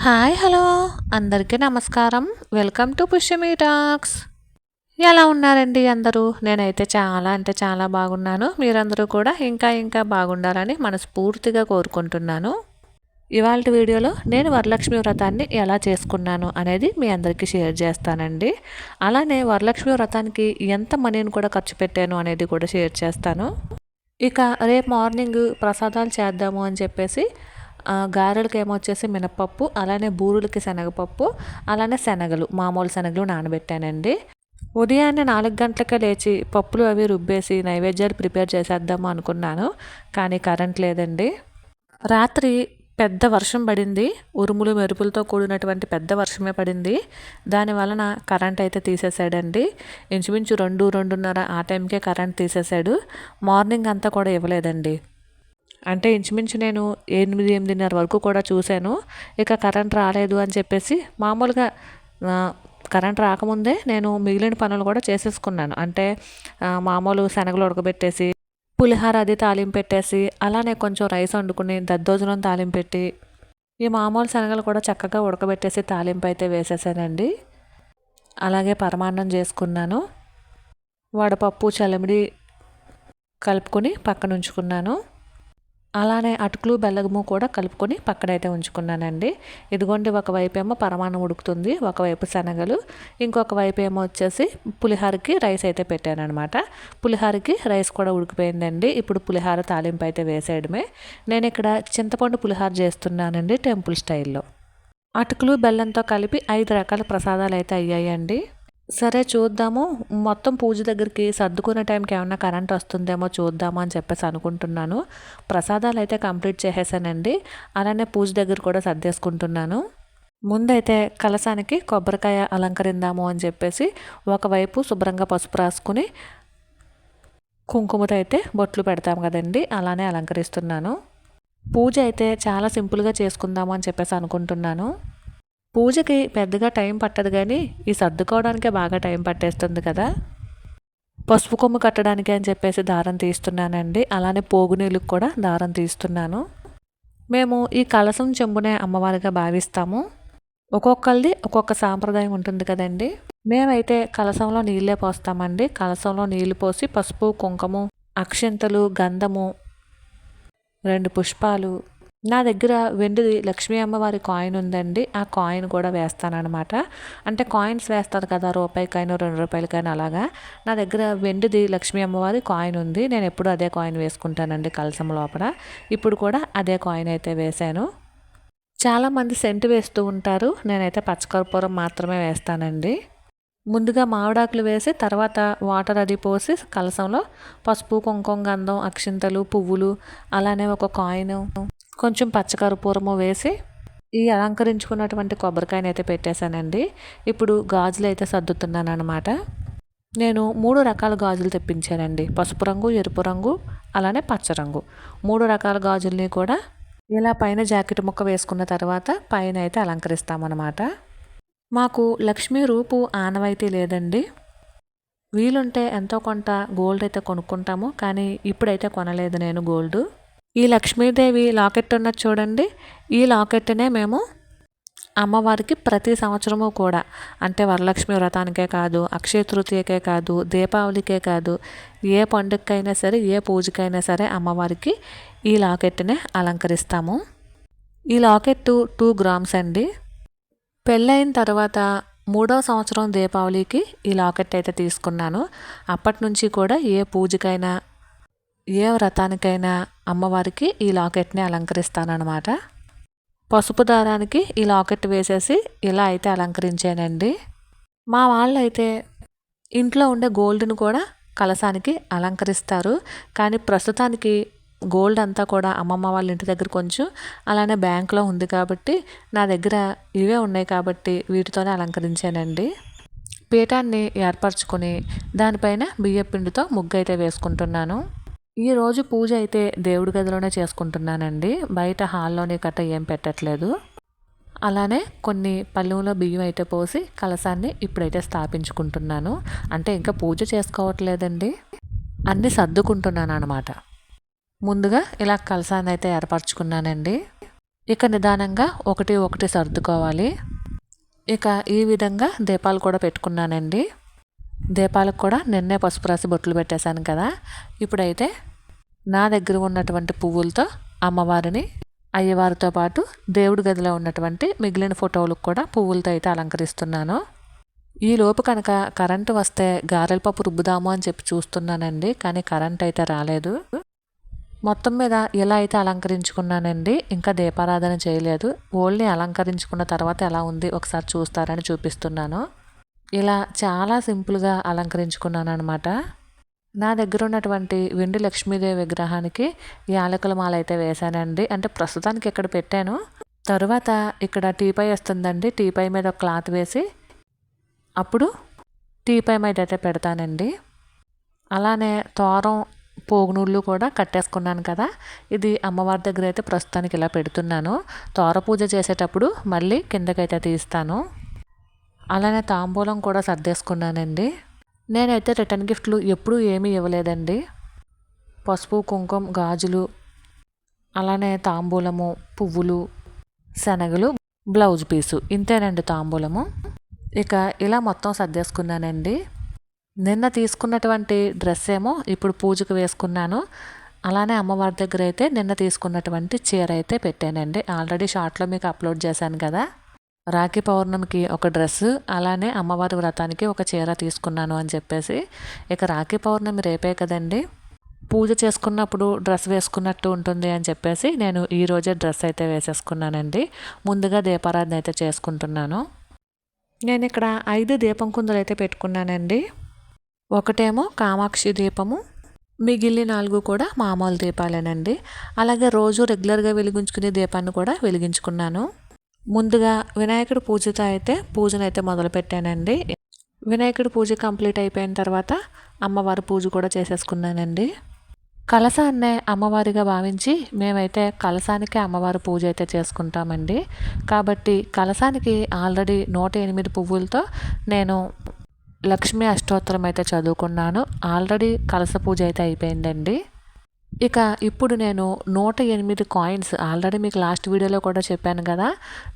Hi hello అందరికీ నమస్కారం. Welcome to Pushyami talks. ఎలా ఉన్నారండి అందరూ? నేనైతే చాలా అంటే చాలా బాగున్నాను. మీరందరూ కూడా ఇంకా బాగుండాలని మనస్ఫూర్తిగా కోరుకుంటున్నాను. ఇవాల్టి వీడియోలో నేను వరలక్ష్మి వ్రతాన్ని ఎలా చేసుకున్నాను అనేది మీ అందరికీ షేర్ చేస్తానండి. అలానే వరలక్ష్మి వ్రతానికి ఎంత మనీని కూడా ఖర్చు పెట్టాను అనేది కూడా షేర్ చేస్తాను. ఇక రేపు మార్నింగ్ ప్రసాదాలు చేద్దాము అని చెప్పేసి గారెలకి ఏమొచ్చేసి మినపప్పు, అలానే బూరులకి శనగపప్పు, అలానే శనగలు, మామూలు శనగలు నానబెట్టానండి. ఉదయాన్నే 4 గంటలకే లేచి పప్పులు అవి రుబ్బేసి నైవేద్యాలు ప్రిపేర్ చేసేద్దాము అనుకున్నాను. కానీ కరెంట్ లేదండి. రాత్రి పెద్ద వర్షం పడింది. ఉరుములు మెరుపులతో కూడినటువంటి పెద్ద వర్షమే పడింది. దాని వలన కరెంట్ అయితే తీసేసాడండి. ఇంచుమించు 2:30 ఆ టైంకే కరెంట్ తీసేసాడు. మార్నింగ్ అంతా కూడా ఇవ్వలేదండి. అంటే ఇంచుమించు నేను 8:30 వరకు కూడా చూశాను. ఇక కరెంట్ రాలేదు అని చెప్పేసి మామూలుగా కరెంట్ రాకముందే నేను మిగిలిన పనులు కూడా చేసేసుకున్నాను. అంటే మామూలు శనగలు ఉడకబెట్టేసి, పులిహోర అది తాలింపు పెట్టేసి, అలానే కొంచెం రైస్ వండుకుని దద్దోజనం తాలింపు పెట్టి, ఈ మామూలు శనగలు కూడా చక్కగా ఉడకబెట్టేసి తాలింపు అయితే వేసేసానండి. అలాగే పరమాన్నం చేసుకున్నాను. వడపప్పు చలిమిడి కలుపుకొని పక్కన ఉంచుకున్నాను. అలానే అటుకులు బెల్లము కూడా కలుపుకొని పక్కనైతే ఉంచుకున్నానండి. ఇదిగోండి, ఒకవైపు ఏమో పరమాన్నం ఉడుకుతుంది, ఒకవైపు శనగలు, ఇంకొక వైపు ఏమో వచ్చేసి పులిహోరకి రైస్ అయితే పెట్టానమాట. పులిహోరకి రైస్ కూడా ఉడికిపోయిందండి. ఇప్పుడు పులిహోర తాలింపు అయితే వేసేయడమే. నేను ఇక్కడ చింతపండు పులిహోర చేస్తున్నానండి, టెంపుల్ స్టైల్లో. అటుకులు బెల్లంతో కలిపి 5 రకాల ప్రసాదాలు అయితే అయ్యాయండి. సరే చూద్దాము, మొత్తం పూజ దగ్గరికి సర్దుకునే టైంకి ఏమన్నా కరెంట్ వస్తుందేమో చూద్దాము అని చెప్పేసి అనుకుంటున్నాను. ప్రసాదాలు అయితే కంప్లీట్ చేసేసానండి. అలానే పూజ దగ్గర కూడా సర్దేసుకుంటున్నాను. ముందైతే కలశానికి కొబ్బరికాయ అలంకరిందాము అని చెప్పేసి ఒకవైపు శుభ్రంగా పసుపు రాసుకుని కుంకుమతో అయితే బొట్లు పెడతాం కదండి, అలానే అలంకరిస్తున్నాను. పూజ అయితే చాలా సింపుల్గా చేసుకుందాము అని చెప్పేసి అనుకుంటున్నాను. పూజకి పెద్దగా టైం పట్టదు, కానీ ఈ సర్దుకోవడానికే బాగా టైం పట్టేస్తుంది కదా. పసుపు కొమ్ము కట్టడానికి అని చెప్పేసి దారం తీస్తున్నానండి. అలానే పోగు నీళ్ళకి కూడా దారం తీస్తున్నాను. మేము ఈ కలసం చెంబునే అమ్మవారిగా భావిస్తాము. ఒక్కొక్కరిది ఒక్కొక్క సాంప్రదాయం ఉంటుంది కదండి. మేమైతే కలసంలో నీళ్ళే పోస్తామండి. కలసంలో నీళ్లు పోసి పసుపు కుంకుమ, అక్షింతలు, గంధము, 2 పుష్పాలు, నా దగ్గర వెండిది లక్ష్మీ అమ్మవారి కాయిన్ ఉందండి. ఆ కాయిన్ కూడా వేస్తానన్నమాట. అంటే కాయిన్స్ వేస్తారు కదా, రూపాయికైనా 2 రూపాయలకైనా, అలాగా నా దగ్గర వెండిది లక్ష్మీ అమ్మవారి కాయిన్ ఉంది. నేను ఎప్పుడు అదే కాయిన్ వేసుకుంటానండి కలసం లోపల. ఇప్పుడు కూడా అదే కాయిన్ అయితే వేశాను. చాలామంది సెంటు వేస్తూ ఉంటారు. నేనైతే పచ్చకర్పూరం మాత్రమే వేస్తానండి. ముందుగా మామిడాకులు వేసి తర్వాత వాటర్ అది పోసి కలసంలో పసుపు కుంకుమ, గంధం, అక్షింతలు, పువ్వులు, అలానే ఒక కాయిన్, కొంచెం పచ్చకర్పూరము వేసి ఈ అలంకరించుకున్నటువంటి కొబ్బరికాయని అయితే పెట్టేశానండి. ఇప్పుడు గాజులు అయితే సర్దుతున్నాను అనమాట. నేను 3 రకాల గాజులు తెప్పించానండి. పసుపు రంగు, ఎరుపు రంగు, అలానే పచ్చ రంగు. 3 రకాల గాజుల్ని కూడా ఇలా పైన జాకెట్ ముక్క వేసుకున్న తర్వాత పైన అయితే అలంకరిస్తామన్నమాట. మాకు లక్ష్మీ రూపు ఆనవాయితీ లేదండి. వీలుంటే ఎంతో కొంత గోల్డ్ అయితే కొనుక్కుంటాము, కానీ ఇప్పుడైతే కొనలేదు నేను గోల్డ్. ఈ లక్ష్మీదేవి లాకెట్ ఉన్నది చూడండి, ఈ లాకెట్నే మేము అమ్మవారికి ప్రతి సంవత్సరము కూడా, అంటే వరలక్ష్మి వ్రతానికే కాదు, అక్షయ తృతీయకే కాదు, దీపావళికే కాదు, ఏ పండుగకైనా సరే, ఏ పూజకైనా సరే అమ్మవారికి ఈ లాకెట్నే అలంకరిస్తాము. ఈ లాకెట్టు 2 గ్రామ్స్ అండి. పెళ్ళైన తర్వాత 3వ సంవత్సరం దీపావళికి ఈ లాకెట్ అయితే తీసుకున్నాను. అప్పటి నుంచి కూడా ఏ పూజకైనా, ఏ వ్రతానికైనా అమ్మవారికి ఈ లాకెట్ని అలంకరిస్తానన్నమాట. పసుపు దారానికి ఈ లాకెట్ వేసేసి ఇలా అయితే అలంకరించానండి. మా వాళ్ళైతే ఇంట్లో ఉండే గోల్డ్ను కూడా కలశానికి అలంకరిస్తారు. కానీ ప్రస్తుతానికి గోల్డ్ అంతా కూడా అమ్మమ్మ వాళ్ళ ఇంటి దగ్గర కొంచెం, అలానే బ్యాంక్లో ఉంది కాబట్టి నా దగ్గర ఇవే ఉన్నాయి కాబట్టి వీటితోనే అలంకరించానండి. పీఠాన్ని ఏర్పరచుకొని దానిపైన బియ్యపిండితో ముగ్గు అయితే వేసుకుంటున్నాను. ఈరోజు పూజ అయితే దేవుడి గదిలోనే చేసుకుంటున్నానండి. బయట హాల్లోనే కట్ట ఏం పెట్టట్లేదు. అలానే కొన్ని పళ్ళెంలో బియ్యం అయితే పోసి కలశాన్ని ఇప్పుడైతే స్థాపించుకుంటున్నాను. అంటే ఇంకా పూజ చేసుకోవట్లేదండి, అన్నీ సర్దుకుంటున్నాను అనమాట. ముందుగా ఇలా కలశాన్ని అయితే ఏర్పరచుకున్నానండి. ఇక నిదానంగా ఒకటి ఒకటి సర్దుకోవాలి. ఇక ఈ విధంగా దీపాలు కూడా పెట్టుకున్నానండి. దీపాలకు కూడా నిన్నే పసుపు రాసి బొట్లు పెట్టేశాను కదా. ఇప్పుడైతే నా దగ్గర ఉన్నటువంటి పువ్వులతో అమ్మవారిని, అయ్యవారితో పాటు దేవుడి గదిలో ఉన్నటువంటి మిగిలిన ఫోటోలకు కూడా పువ్వులతో అయితే అలంకరిస్తున్నాను. ఈలోపు కనుక కరెంటు వస్తే గారెల పప్పు రుబ్బుదాము అని చెప్పి చూస్తున్నానండి, కానీ కరెంట్ అయితే రాలేదు. మొత్తం మీద ఇలా అయితే అలంకరించుకున్నానండి. ఇంకా దీపారాధన చేయలేదు. ఓన్లీ అలంకరించుకున్న తర్వాత ఎలా ఉంది ఒకసారి చూస్తారని చూపిస్తున్నాను. ఇలా చాలా సింపుల్గా అలంకరించుకున్నాను అనమాట. నా దగ్గర ఉన్నటువంటి వెండి లక్ష్మీదేవి విగ్రహానికి యాలకుల మాల అయితే వేశానండి. అంటే ప్రస్తుతానికి ఇక్కడ పెట్టాను. తరువాత ఇక్కడ టీపై వస్తుందండి. టీపై మీద ఒక క్లాత్ వేసి అప్పుడు టీపై మీద అయితే పెడతానండి. అలానే తోరం పోగునూళ్ళు కూడా కట్టేసుకున్నాను కదా. ఇది అమ్మవారి దగ్గర అయితే ప్రస్తుతానికి ఇలా పెడుతున్నాను. తోర పూజ చేసేటప్పుడు మళ్ళీ కిందకైతే తీస్తాను. అలానే తాంబూలం కూడా సర్దేసుకున్నానండి. నేనైతే రిటర్న్ గిఫ్ట్లు ఎప్పుడూ ఏమీ ఇవ్వలేదండి. పసుపు, కుంకుమ, గాజులు, అలానే తాంబూలము, పువ్వులు, శనగలు, బ్లౌజ్ పీసు, ఇంతేనండి తాంబూలము. ఇక ఇలా మొత్తం సర్దేసుకున్నానండి. నిన్న తీసుకున్నటువంటి డ్రెస్ ఏమో ఇప్పుడు పూజకు వేసుకున్నాను. అలానే అమ్మవారి దగ్గర అయితే నిన్న తీసుకున్నటువంటి చీర అయితే పెట్టానండి. ఆల్రెడీ షార్ట్లో మీకు అప్లోడ్ చేశాను కదా. రాఖీ పౌర్ణమికి ఒక డ్రెస్సు, అలానే అమ్మవారి వ్రతానికి ఒక చీర తీసుకున్నాను అని చెప్పేసి. ఇక రాఖీ పౌర్ణమి రేపే కదండి. పూజ చేసుకున్నప్పుడు డ్రెస్ వేసుకున్నట్టు ఉంటుంది అని చెప్పేసి నేను ఈరోజే డ్రెస్ అయితే వేసేసుకున్నానండి. ముందుగా దీపారాధన అయితే చేసుకుంటున్నాను. నేను ఇక్కడ 5 దీపం కుందులు అయితే పెట్టుకున్నానండి. ఒకటేమో కామాక్షి దీపము, మిగిలిన 4 కూడా మామూలు దీపాలేనండి. అలాగే రోజు రెగ్యులర్గా వెలిగించుకునే దీపాన్ని కూడా వెలిగించుకున్నాను. ముందుగా వినాయకుడి పూజతో అయితే పూజనైతే మొదలుపెట్టానండి. వినాయకుడి పూజ కంప్లీట్ అయిపోయిన తర్వాత అమ్మవారి పూజ కూడా చేసేసుకున్నానండి. కలశాన్నే అమ్మవారిగా భావించి మేమైతే కలశానికి అమ్మవారి పూజ అయితే చేసుకుంటామండి. కాబట్టి కలశానికి ఆల్రెడీ 108 పువ్వులతో నేను లక్ష్మీ అష్టోత్తరం అయితే చదువుకున్నాను. ఆల్రెడీ కలశ పూజ అయితే అయిపోయిందండి. ఇక ఇప్పుడు నేను 108 కాయిన్స్, ఆల్రెడీ మీకు లాస్ట్ వీడియోలో కూడా చెప్పాను కదా,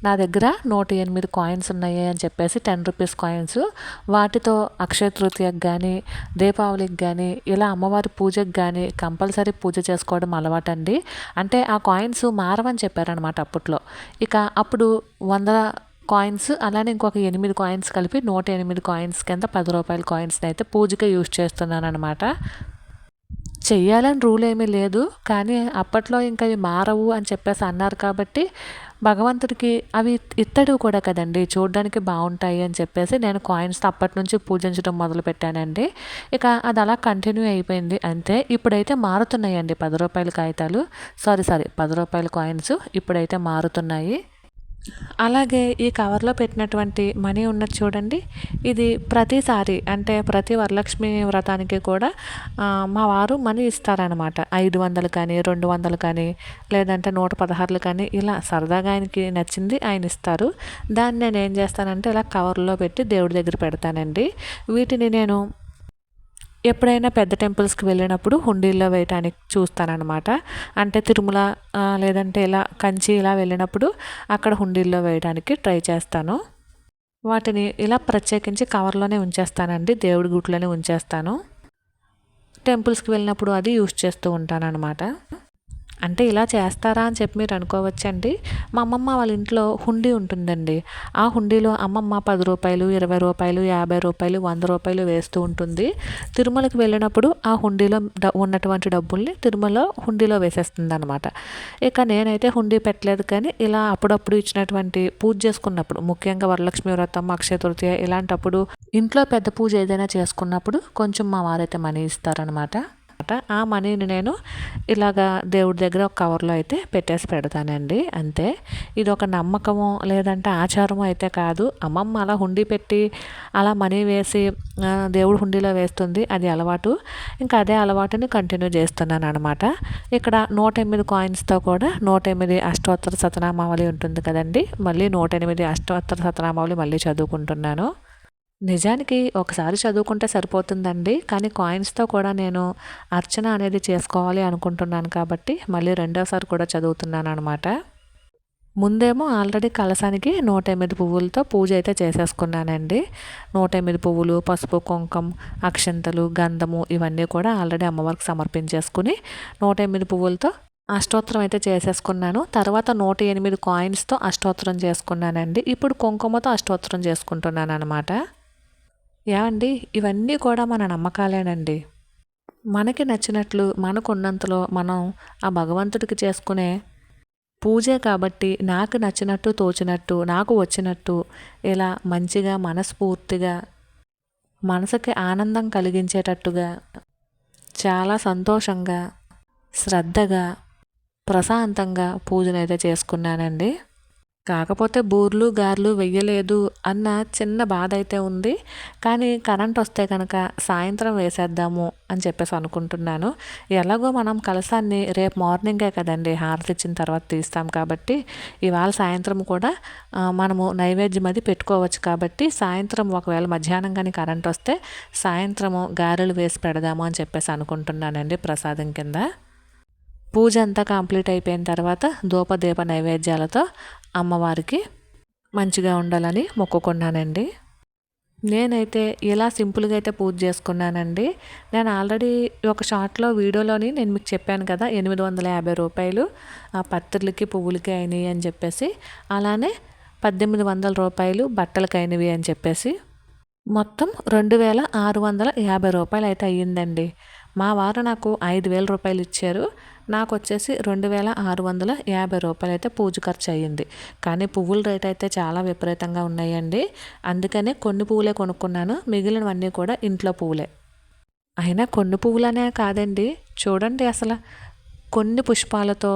నా దగ్గర 108 కాయిన్స్ ఉన్నాయి అని చెప్పేసి 10 రూపీస్ కాయిన్స్. వాటితో అక్షయ తృతీయకు కానీ, దీపావళికి కానీ, ఇలా అమ్మవారి పూజకు కానీ కంపల్సరీ పూజ చేసుకోవడం అలవాటండి. అంటే ఆ కాయిన్స్ మారవని చెప్పారనమాట అప్పట్లో. ఇక అప్పుడు 100 కాయిన్స్, అలానే ఇంకొక 8 కాయిన్స్ కలిపి 108 కాయిన్స్ కింద 10 రూపాయల కాయిన్స్ని అయితే పూజకే యూజ్ చేస్తున్నాను అనమాట. చెయ్యాలని రూల్ ఏమీ లేదు, కానీ అప్పట్లో ఇంకా అవి మారవు అని చెప్పేసి అన్నారు కాబట్టి భగవంతుడికి అవి ఇత్తడివి కూడా కదండి, చూడడానికి బాగుంటాయి అని చెప్పేసి నేను కాయిన్స్ అప్పటి నుంచి పూజించడం మొదలు పెట్టానండి. ఇక అది అలా కంటిన్యూ అయిపోయింది అంతే. ఇప్పుడైతే మారుతున్నాయండి 10 రూపాయల కాగితాలు, సారీ 10 రూపాయల కాయిన్స్ ఇప్పుడైతే మారుతున్నాయి. అలాగే ఈ కవర్లో పెట్టినటువంటి మనీ ఉన్నది చూడండి, ఇది ప్రతిసారి అంటే ప్రతి వరలక్ష్మి వ్రతానికి కూడా మా వారు మనీ ఇస్తారనమాట. 500 కానీ, 200 కానీ, లేదంటే 116 కానీ, ఇలా సరదాగా ఆయనకి నచ్చింది ఆయన ఇస్తారు. దాన్ని నేను ఏం చేస్తానంటే ఇలా కవర్లో పెట్టి దేవుడి దగ్గర పెడతానండి. వీటిని నేను ఎప్పుడైనా పెద్ద టెంపుల్స్కి వెళ్ళినప్పుడు హుండీల్లో వేయటానికి చూస్తానన్నమాట. అంటే తిరుమల లేదంటే ఇలా కంచి ఇలా వెళ్ళినప్పుడు అక్కడ హుండీల్లో వేయడానికి ట్రై చేస్తాను. వాటిని ఇలా ప్రత్యేకించి కవర్లోనే ఉంచేస్తానండి, దేవుడి గుట్లోనే ఉంచేస్తాను. టెంపుల్స్కి వెళ్ళినప్పుడు అది యూజ్ చేస్తూ ఉంటానన్నమాట. అంటే ఇలా చేస్తారా అని చెప్పి మీరు అనుకోవచ్చండి. మా అమ్మమ్మ వాళ్ళ ఇంట్లో హుండీ ఉంటుందండి. ఆ హుండీలో అమ్మమ్మ 10 రూపాయలు, 20 రూపాయలు, 50 రూపాయలు, 100 రూపాయలు వేస్తూ ఉంటుంది. తిరుమలకి వెళ్ళినప్పుడు ఆ హుండీలో ఉన్నటువంటి డబ్బుల్ని తిరుమల హుండీలో వేసేస్తుంది అనమాట. ఇక నేనైతే హుండీ పెట్టలేదు, కానీ ఇలా అప్పుడప్పుడు ఇచ్చినటువంటి పూజ చేసుకున్నప్పుడు, ముఖ్యంగా వరలక్ష్మి వ్రతం, అక్షయ తృతీయ ఇలాంటప్పుడు ఇంట్లో పెద్ద పూజ ఏదైనా చేసుకున్నప్పుడు కొంచెం మా వారైతే మనీ ఇస్తారనమాట. ఆ మనీని నేను ఇలాగా దేవుడి దగ్గర ఒక కవర్లో అయితే పెట్టేసి పెడతానండి అంతే. ఇది ఒక నమ్మకము లేదంటే ఆచారము అయితే కాదు. అమ్మమ్మ అలా హుండీ పెట్టి అలా మనీ వేసి దేవుడు హుండీలో వేస్తుంది, అది అలవాటు. ఇంకా అదే అలవాటుని కంటిన్యూ చేస్తున్నాను అనమాట. ఇక్కడ 108 కాయిన్స్తో కూడా 108 అష్టోత్తర శతనామావళి ఉంటుంది కదండి, మళ్ళీ 108 అష్టోత్తర శతనామావళి మళ్ళీ చదువుకుంటున్నాను. నిజానికి ఒకసారి చదువుకుంటే సరిపోతుందండి, కానీ కాయిన్స్తో కూడా నేను అర్చన అనేది చేసుకోవాలి అనుకుంటున్నాను కాబట్టి మళ్ళీ రెండోసారి కూడా చదువుతున్నాను అనమాట. ముందేమో ఆల్రెడీ కలశానికి 108 పువ్వులతో పూజ అయితే చేసేసుకున్నానండి. 108 పువ్వులు, పసుపు, కుంకం, అక్షంతలు, గంధము ఇవన్నీ కూడా ఆల్రెడీ అమ్మవారికి సమర్పించేసుకుని 108 పువ్వులతో అష్టోత్తరం అయితే చేసేసుకున్నాను. తర్వాత 108 కాయిన్స్తో అష్టోత్తరం చేసుకున్నానండి. ఇప్పుడు కుంకుమతో అష్టోత్తరం చేసుకుంటున్నాను అనమాట. ఏమండి, ఇవన్నీ కూడా మన నమ్మకాలేనండి. మనకి నచ్చినట్లు మనకున్నంతలో మనం ఆ భగవంతుడికి చేసుకునే పూజే కాబట్టి నాకు నచ్చినట్టు తోచినట్టు నాకు వచ్చినట్టు ఇలా మంచిగా మనస్ఫూర్తిగా మనసుకి ఆనందం కలిగించేటట్టుగా చాలా సంతోషంగా శ్రద్ధగా ప్రశాంతంగా పూజనైతే చేసుకున్నానండి. కాకపోతే బూర్లు గారెలు వెయ్యలేదు అన్న చిన్న బాధ అయితే ఉంది. కానీ కరెంట్ వస్తే కనుక సాయంత్రం వేసేద్దాము అని చెప్పేసి అనుకుంటున్నాను. ఎలాగో మనం కలశాన్ని రేపు మార్నింగే కదండి హారతి ఇచ్చిన తర్వాత తీస్తాం కాబట్టి ఇవాళ సాయంత్రం కూడా మనము నైవేద్యం అది పెట్టుకోవచ్చు కాబట్టి సాయంత్రం ఒకవేళ మధ్యాహ్నం కానీ కరెంట్ వస్తే సాయంత్రము గారెలు వేసి పెడదాము అని చెప్పేసి అనుకుంటున్నానండి ప్రసాదం కింద. పూజ అంతా కంప్లీట్ అయిపోయిన తర్వాత ధూపదీప నైవేద్యాలతో అమ్మవారికి మంచిగా ఉండాలని మొక్కుకున్నానండి. నేనైతే ఇలా సింపుల్గా అయితే పూజ చేసుకున్నానండి. నేను ఆల్రెడీ ఒక షార్ట్లో వీడియోలోని నేను మీకు చెప్పాను కదా 850 రూపాయలు ఆ పత్రులకి పువ్వులకి అయినాయి అని చెప్పేసి, అలానే 1800 రూపాయలు బట్టలకి అయినవి అని చెప్పేసి మొత్తం 2650 రూపాయలు అయితే అయ్యిందండి. మా వారు నాకు 5000 రూపాయలు ఇచ్చారు. నాకు వచ్చేసి 2650 రూపాయలు అయితే పూజ ఖర్చు అయ్యింది. కానీ పువ్వుల రేట్ అయితే చాలా విపరీతంగా ఉన్నాయండి. అందుకనే కొన్ని పువ్వులే కొనుక్కున్నాను, మిగిలినవన్నీ కూడా ఇంట్లో పువ్వులే. అయినా కొన్ని పువ్వులనే కాదండి, చూడండి అసలు కొన్ని పుష్పాలతో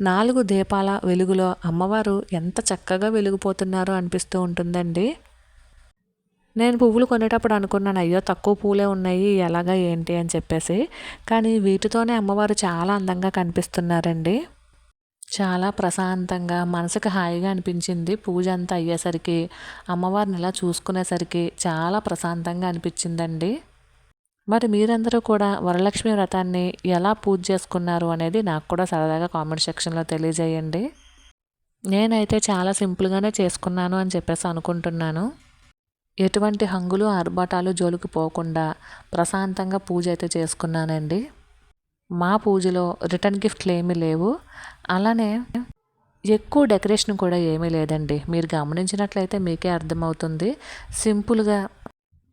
4 దీపాల వెలుగులో అమ్మవారు ఎంత చక్కగా వెలిగిపోతున్నారో అనిపిస్తూ ఉంటుందండి. నేను పువ్వులు కొనేటప్పుడు అనుకున్నాను, అయ్యో తక్కువ పూలే ఉన్నాయి ఎలాగా ఏంటి అని చెప్పేసి. కానీ వీటితోనే అమ్మవారు చాలా అందంగా కనిపిస్తున్నారండి. చాలా ప్రశాంతంగా మనసుకు హాయిగా అనిపించింది. పూజ అంతా అయ్యేసరికి అమ్మవారిని ఇలా చూసుకునేసరికి చాలా ప్రశాంతంగా అనిపించిందండి. మరి మీరందరూ కూడా వరలక్ష్మి వ్రతాన్ని ఎలా పూజ చేసుకున్నారు అనేది నాకు కూడా సరదాగా కామెంట్ సెక్షన్లో తెలియజేయండి. నేనైతే చాలా సింపుల్గానే చేసుకున్నాను అని చెప్పేసి అనుకుంటున్నాను. ఎటువంటి హంగులు ఆర్భాటాలు జోలికి పోకుండా ప్రశాంతంగా పూజ అయితే చేసుకున్నానండి. మా పూజలో రిటర్న్ గిఫ్ట్లు ఏమీ లేవు, అలానే ఎక్కువ డెకరేషన్ కూడా ఏమీ లేదండి. మీరు గమనించినట్లయితే మీకే అర్థమవుతుంది. సింపుల్గా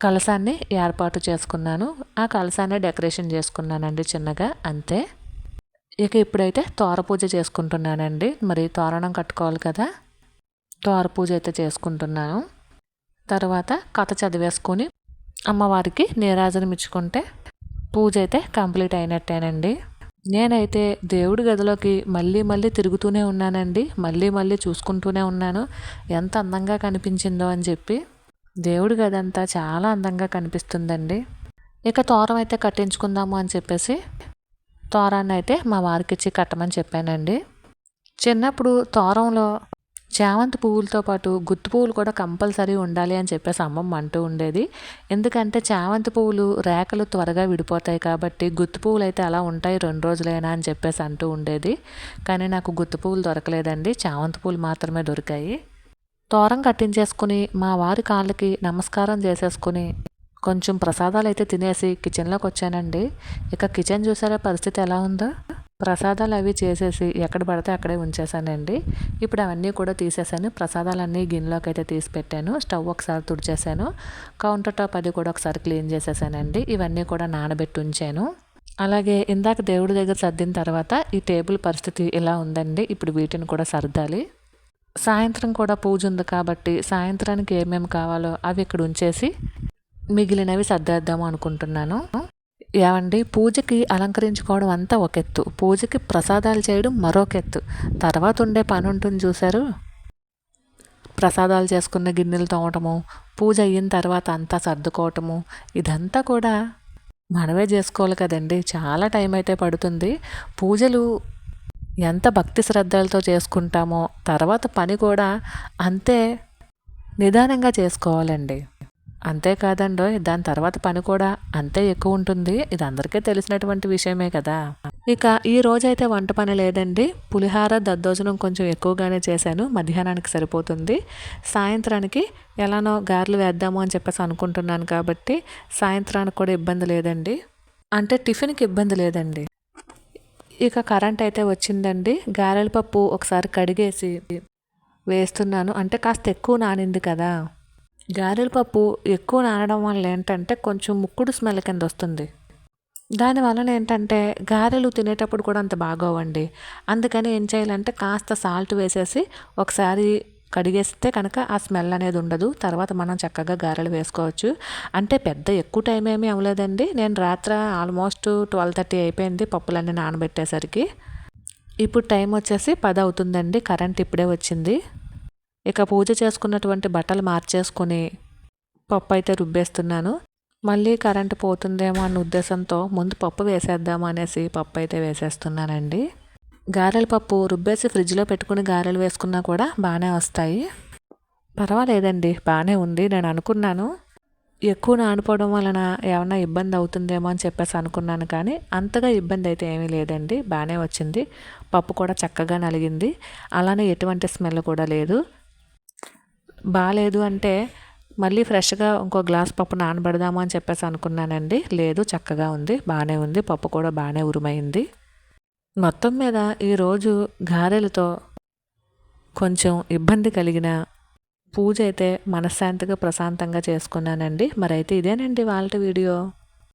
కలశాన్ని ఏర్పాటు చేసుకున్నాను, ఆ కలశాన్ని డెకరేషన్ చేసుకున్నానండి చిన్నగా, అంతే. ఇక ఇప్పుడైతే తోర పూజ చేసుకుంటున్నానండి. మరి తోరణం కట్టుకోవాలి కదా, తోర పూజ అయితే చేసుకుంటున్నాను. తర్వాత కథ చదివేసుకొని అమ్మవారికి నీరాజనం ఇచ్చుకుంటే పూజ అయితే కంప్లీట్ అయినట్టేనండి. నేనైతే దేవుడి గదిలోకి మళ్ళీ మళ్ళీ తిరుగుతూనే ఉన్నానండి, మళ్ళీ చూసుకుంటూనే ఉన్నాను ఎంత అందంగా కనిపించిందో అని చెప్పి. దేవుడి గది అంతా చాలా అందంగా కనిపిస్తుందండి. ఇక తోరం అయితే కట్టించుకుందాము అని చెప్పేసి తోరాన్ని అయితే మా వారికి ఇచ్చి కట్టమని చెప్పానండి. చిన్నప్పుడు తోరంలో చామంతి పువ్వులతో పాటు గుత్తి పువ్వులు కూడా కంపల్సరీ ఉండాలి అని చెప్పేసి అమ్మమ్మ అంటూ ఉండేది. ఎందుకంటే చామంతి పువ్వులు రేఖలు త్వరగా విడిపోతాయి కాబట్టి గుత్తి పువ్వులు అయితే అలా ఉంటాయి 2 రోజులైనా అని చెప్పేసి అంటూ ఉండేది. కానీ నాకు గుత్తి పువ్వులు దొరకలేదండి, చామంతి పువ్వులు మాత్రమే దొరికాయి. తోరం కట్టించేసుకుని మా వారి కాళ్ళకి నమస్కారం చేసేసుకుని కొంచెం ప్రసాదాలు అయితే తినేసి కిచెన్లోకి వచ్చానండి. ఇక కిచెన్ చూసారా పరిస్థితి ఎలా ఉందో. ప్రసాదాలు అవి చేసేసి ఎక్కడ పడితే అక్కడే ఉంచేసానండి. ఇప్పుడు అవన్నీ కూడా తీసేసాను, ప్రసాదాలన్నీ గిన్నెలోకి అయితే తీసి పెట్టాను. స్టవ్ ఒకసారి తుడిచేసాను, కౌంటర్ టాప్ అది కూడా ఒకసారి క్లీన్ చేసేసానండి. ఇవన్నీ కూడా నానబెట్టి ఉంచాను. అలాగే ఇందాక దేవుడి దగ్గర సర్దిన తర్వాత ఈ టేబుల్ పరిస్థితి ఇలా ఉందండి. ఇప్పుడు వీటిని కూడా సర్దాలి. సాయంత్రం కూడా పూజ ఉంది కాబట్టి సాయంత్రానికి ఏమేమి కావాలో అవి ఇక్కడ ఉంచేసి మిగిలినవి సర్దేద్దాము అనుకుంటున్నాను. ఏమండి, పూజకి అలంకరించుకోవడం అంతా ఒక ఎత్తు, పూజకి ప్రసాదాలు చేయడం మరొక ఎత్తు. తర్వాత ఉండే పని ఉంటుంది చూసారు, ప్రసాదాలు చేసుకున్న గిన్నెలు తోమటము, పూజ అయిన తర్వాత అంతా సర్దుకోవటము, ఇదంతా కూడా మనమే చేసుకోవాలి కదండి. చాలా టైం అయితే పడుతుంది. పూజలు ఎంత భక్తి శ్రద్ధలతో చేసుకుంటామో తర్వాత పని కూడా అంతే నిదానంగా చేసుకోవాలండి. అంతేకాదండోయ్ దాని తర్వాత పని కూడా అంతే ఎక్కువ ఉంటుంది. ఇది అందరికీ తెలిసినటువంటి విషయమే కదా! ఇక ఈ రోజైతే వంట పని లేదండి. పులిహార, దద్దోజనం కొంచెం ఎక్కువగానే చేశాను. మధ్యాహ్నానికి సరిపోతుంది. సాయంత్రానికి ఎలానో గారెలు వేద్దాము అని చెప్పేసి అనుకుంటున్నాను కాబట్టి సాయంత్రానికి కూడా ఇబ్బంది లేదండి. అంటే టిఫిన్‌కి ఇబ్బంది లేదండి. ఇక కరెంట్ అయితే వచ్చిందండి. గారెల పప్పు ఒకసారి కడిగేసి వేస్తున్నాను. అంటే కాస్త ఎక్కువ నానింది కదా! గారెల పప్పు ఎక్కువ నానడం వల్ల ఏంటంటే కొంచెం ముక్కుడు స్మెల్ కింద వస్తుంది. దాని వలన ఏంటంటే గారెలు తినేటప్పుడు కూడా అంత బాగోవండి. అందుకని ఏం చేయాలంటే కాస్త సాల్ట్ వేసేసి ఒకసారి కడిగేస్తే కనుక ఆ స్మెల్ అనేది ఉండదు. తర్వాత మనం చక్కగా గారెలు వేసుకోవచ్చు. అంటే పెద్ద ఎక్కువ టైం ఏమీ అవ్వలేదండి. నేను రాత్ర ఆల్మోస్ట్ 12:30 అయిపోయింది పప్పులన్నీ నానబెట్టేసరికి. ఇప్పుడు టైం వచ్చేసి 10 అవుతుందండి. కరెంట్ ఇప్పుడే వచ్చింది. ఇక పూజ చేసుకున్నటువంటి బట్టలు మార్చేసుకొని పప్పు అయితే రుబ్బేస్తున్నాను. మళ్ళీ కరెంటు పోతుందేమో అన్న ఉద్దేశంతో ముందు పప్పు వేసేద్దాము అనేసి పప్పు అయితే వేసేస్తున్నానండి. గారెల పప్పు రుబ్బేసి ఫ్రిడ్జ్లో పెట్టుకుని గారెలు వేసుకున్నా కూడా బాగానే వస్తాయి. పర్వాలేదండి, బాగానే ఉంది. నేను అనుకున్నాను ఎక్కువ నానిపోవడం వలన ఏమన్నా ఇబ్బంది అవుతుందేమో అని చెప్పేసి అనుకున్నాను, కానీ అంతగా ఇబ్బంది అయితే ఏమీ లేదండి. బాగానే వచ్చింది. పప్పు కూడా చక్కగా నలిగింది. అలానే ఎటువంటి స్మెల్ కూడా లేదు. బాలేదు అంటే మళ్ళీ ఫ్రెష్గా ఇంకో గ్లాస్ పప్పు నానబెడదాము అని చెప్పేసి అనుకున్నానండి. లేదు, చక్కగా ఉంది, బాగానే ఉంది. పప్పు కూడా బాగానే ఉరుమైంది. మొత్తం మీద ఈరోజు గారెలతో కొంచెం ఇబ్బంది కలిగిన పూజ అయితే మనశ్శాంతిగా ప్రశాంతంగా చేసుకున్నానండి. మరైతే ఇదేనండి వాళ్ళ వీడియో.